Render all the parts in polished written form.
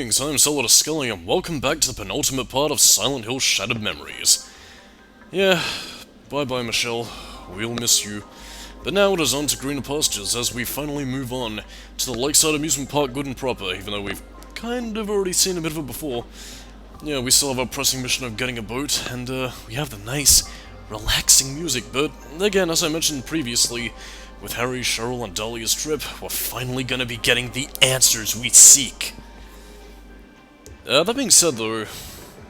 Greetings, I'm Solidus-Skully, and welcome back to the penultimate part of Silent Hill Shattered Memories. Yeah, bye-bye Michelle, we'll miss you. But now it is on to greener pastures as we finally move on to the Lakeside Amusement Park good and proper, even though we've kind of already seen a bit of it before. Yeah, we still have our pressing mission of getting a boat, and we have the nice, relaxing music, but again, as I mentioned previously, with Harry, Cheryl, and Dahlia's trip, we're finally gonna be getting the answers we seek. That being said, though,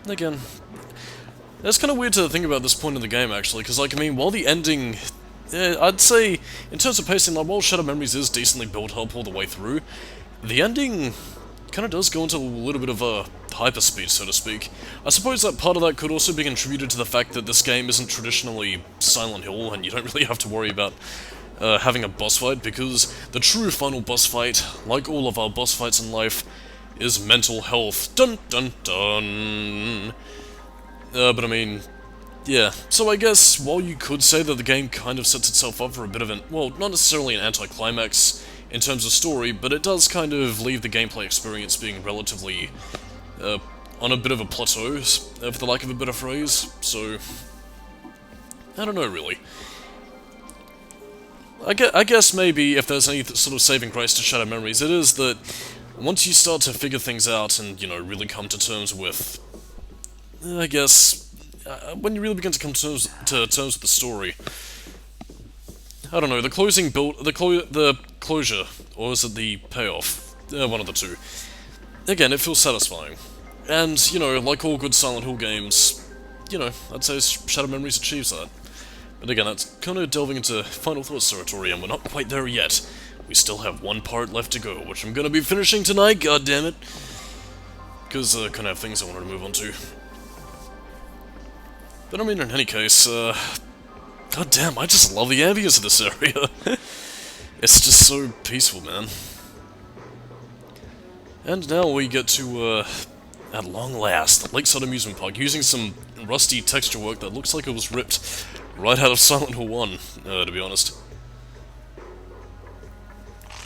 again, it's kind of weird to think about this point in the game, actually, because, like, I mean, while the ending, I'd say, in terms of pacing, like, while Shattered Memories is decently built up all the way through, the ending kind of does go into a little bit of a hyperspeed, so to speak. I suppose that part of that could also be contributed to the fact that this game isn't traditionally Silent Hill, and you don't really have to worry about having a boss fight, because the true final boss fight, like all of our boss fights in life, is mental health. Dun dun dun! But I mean, yeah. So I guess, while you could say that the game kind of sets itself up for a bit of an, well, not necessarily an anticlimax in terms of story, but it does kind of leave the gameplay experience being relatively, on a bit of a plateau, for the lack of a better phrase, so I don't know, really. I guess maybe if there's any sort of saving grace to Shattered Memories, it is that once you start to figure things out and, you know, really come to terms with, I guess, when you really begin to come to terms with the story, I don't know, the closing build, the closure, or is it the payoff? One of the two. Again, it feels satisfying. And, you know, like all good Silent Hill games, you know, I'd say Shattered Memories achieves that. But again, that's kind of delving into Final Thoughts territory, and we're not quite there yet. We still have one part left to go, which I'm gonna be finishing tonight, goddammit! Because, kind of have things I wanted to move on to. But I mean, in any case, goddamn, I just love the ambience of this area. It's just so peaceful, man. And now we get to, at long last, the Lakeside Amusement Park, using some rusty texture work that looks like it was ripped right out of Silent Hill 1, to be honest.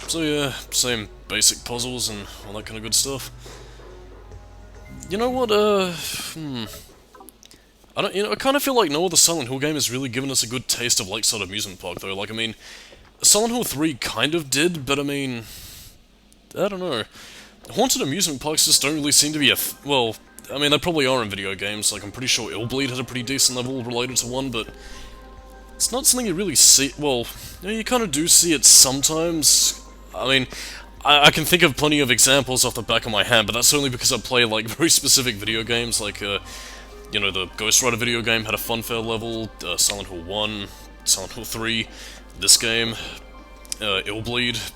So yeah, same basic puzzles and all that kind of good stuff. You know what, I kind of feel like no other Silent Hill game has really given us a good taste of Lakeside Amusement Park, though. Like, I mean, Silent Hill 3 kind of did, but I mean, I don't know. Haunted amusement parks just don't really seem to be well, I mean, they probably are in video games. Like, I'm pretty sure Illbleed has a pretty decent level related to one, but it's not something you really see. Well, you know, you kind of do see it sometimes. I mean, I can think of plenty of examples off the back of my hand, but that's only because I play, like, very specific video games, like, you know, the Ghost Rider video game had a Funfair level, Silent Hill 1, Silent Hill 3, this game, Illbleed.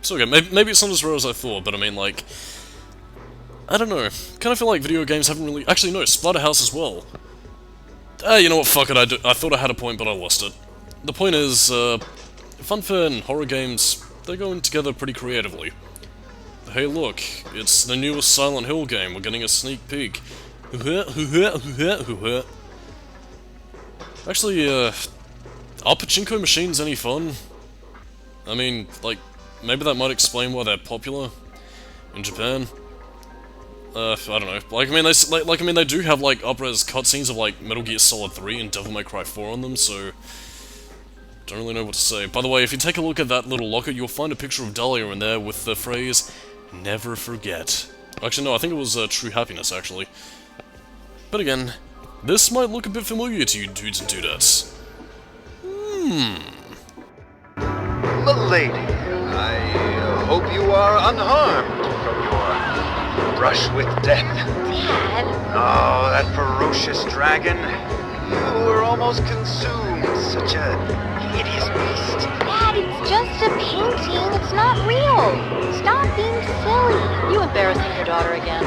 So again, maybe it's not as rare as I thought, but I mean, like, I don't know, kind of feel like video games haven't really, actually no, Splatterhouse as well. You know what, fuck it, I thought I had a point, but I lost it. The point is, Funfair and horror games, they're going together pretty creatively. Hey look, it's the newest Silent Hill game, we're getting a sneak peek. Actually, are pachinko machines any fun? I mean, like, maybe that might explain why they're popular in Japan. I don't know. Like, I mean, they do have, like, up-res cutscenes of, like, Metal Gear Solid 3 and Devil May Cry 4 on them, so don't really know what to say. By the way, if you take a look at that little locket, you'll find a picture of Dahlia in there with the phrase, "Never forget." Actually, no, I think it was True Happiness, actually. But again, this might look a bit familiar to you dudes and dudettes. Milady, I hope you are unharmed from your brush with death. Dad? Oh, that ferocious dragon. You were almost consumed. Such a hideous beast. Dad, it's just a painting. It's not real. Stop being silly. You embarrassing your daughter again.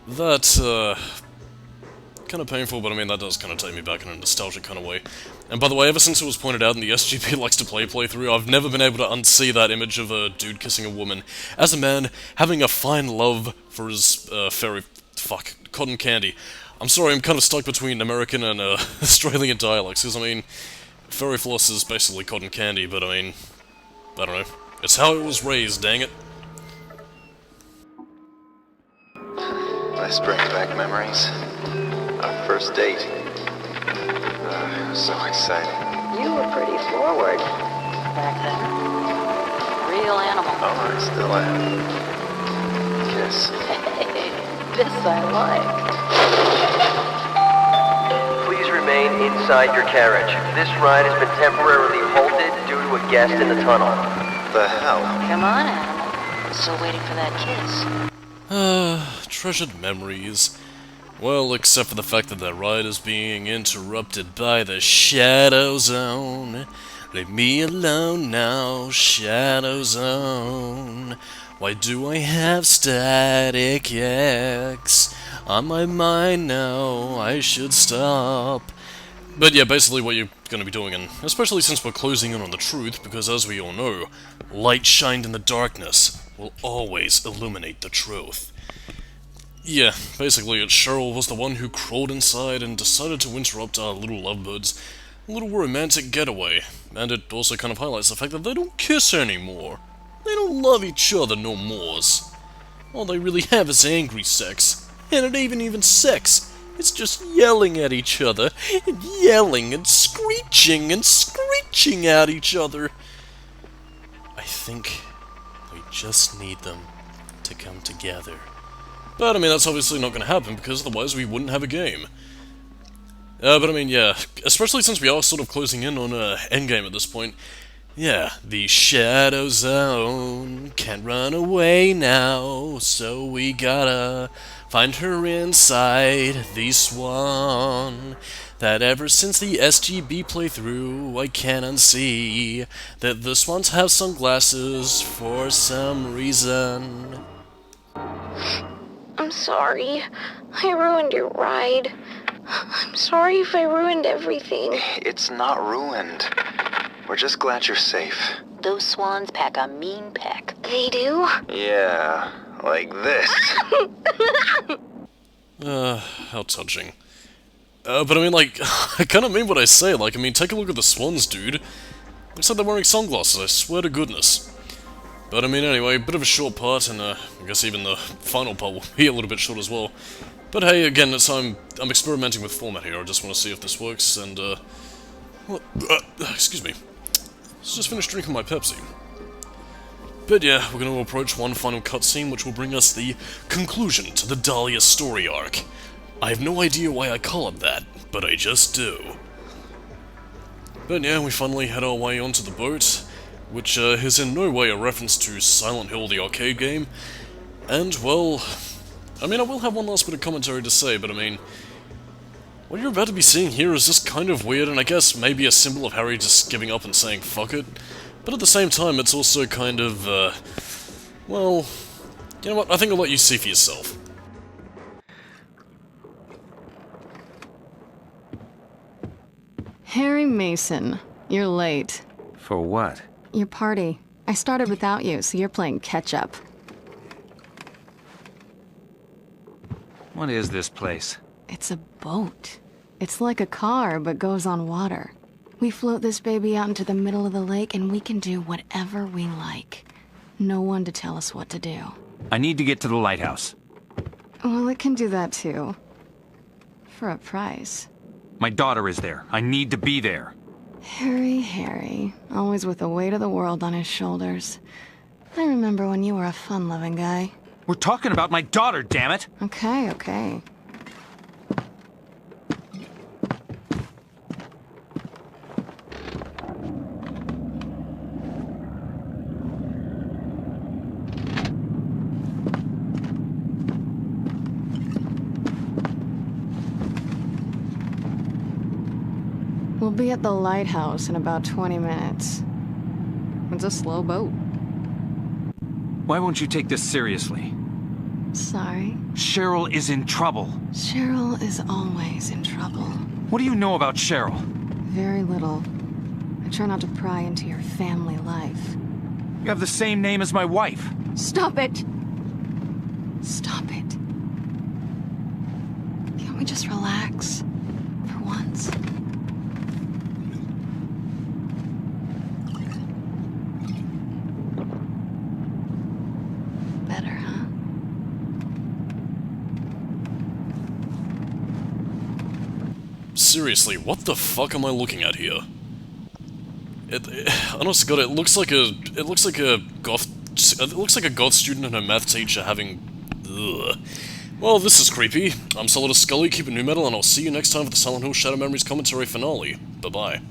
That's, kind of painful, but I mean, that does kind of take me back in a nostalgic kind of way. And by the way, ever since it was pointed out in the SGP Likes to Play playthrough, I've never been able to unsee that image of a dude kissing a woman, as a man having a fine love for his, cotton candy. I'm sorry, I'm kind of stuck between American and, Australian dialects, because, I mean, fairy floss is basically cotton candy, but I mean, I don't know. It's how it was raised, dang it. This brings back memories. Our first date. It was so exciting. You were pretty forward back then. Real animal. Oh, I still am. Kiss. Hey, this I like. Please remain inside your carriage. This ride has been temporarily halted due to a guest in the tunnel. The hell? Come on, animal. Still waiting for that kiss. Treasured memories. Well, except for the fact that the ride is being interrupted by the Shadow Zone. Leave me alone now, Shadow Zone. Why do I have static X on my mind now? I should stop. But yeah, basically what you're going to be doing, and especially since we're closing in on the truth, because as we all know, light shined in the darkness will always illuminate the truth. Yeah, basically Cheryl was the one who crawled inside and decided to interrupt our little lovebirds' little romantic getaway, and it also kind of highlights the fact that they don't kiss anymore. They don't love each other no mores. All they really have is angry sex, and it ain't even sex. It's just yelling at each other, and yelling and screeching at each other. I think we just need them to come together. But I mean, that's obviously not going to happen, because otherwise we wouldn't have a game. But I mean, yeah, especially since we are sort of closing in on endgame at this point. Yeah, the Shadow Zone can't run away now, so we gotta find her inside the Swan. That ever since the SGB playthrough, I can't unsee that the Swans have sunglasses for some reason. I'm sorry. I ruined your ride. I'm sorry if I ruined everything. It's not ruined. We're just glad you're safe. Those swans pack a mean peck. They do? Yeah, like this. How touching. But I mean, like, I kind of mean what I say. Like, I mean, take a look at the swans, dude. Looks like they're wearing sunglasses, I swear to goodness. But I mean, anyway, bit of a short part, and I guess even the final part will be a little bit short as well. But hey, again, I'm experimenting with format here. I just want to see if this works, and excuse me. Let's just finish drinking my Pepsi. But yeah, we're going to approach one final cutscene, which will bring us the conclusion to the Dahlia story arc. I have no idea why I call it that, but I just do. But yeah, we finally head our way onto the boat, which is in no way a reference to Silent Hill, the arcade game. And, well, I mean, I will have one last bit of commentary to say, but I mean, what you're about to be seeing here is just kind of weird, and I guess maybe a symbol of Harry just giving up and saying fuck it. But at the same time, it's also kind of, well, you know what, I think I'll let you see for yourself. Harry Mason, you're late. For what? Your party. I started without you, so you're playing catch-up. What is this place? It's a boat. It's like a car, but goes on water. We float this baby out into the middle of the lake, and we can do whatever we like. No one to tell us what to do. I need to get to the lighthouse. Well, it can do that too. For a price. My daughter is there. I need to be there. Harry, always with the weight of the world on his shoulders. I remember when you were a fun-loving guy. We're talking about my daughter, damn it! Okay. We'll be at the lighthouse in about 20 minutes. It's a slow boat. Why won't you take this seriously? Sorry. Cheryl is in trouble. Cheryl is always in trouble. What do you know about Cheryl? Very little. I try not to pry into your family life. You have the same name as my wife. Stop it! Stop it. Can't we just relax? For once? Better, huh? seriously, what the fuck am I looking at here? Honest to God, it looks like a goth student and her math teacher having. Ugh. Well, this is creepy. I'm Solidus-Skully, keep it new metal, and I'll see you next time for the Silent Hill Shadow Memories commentary finale. Bye bye.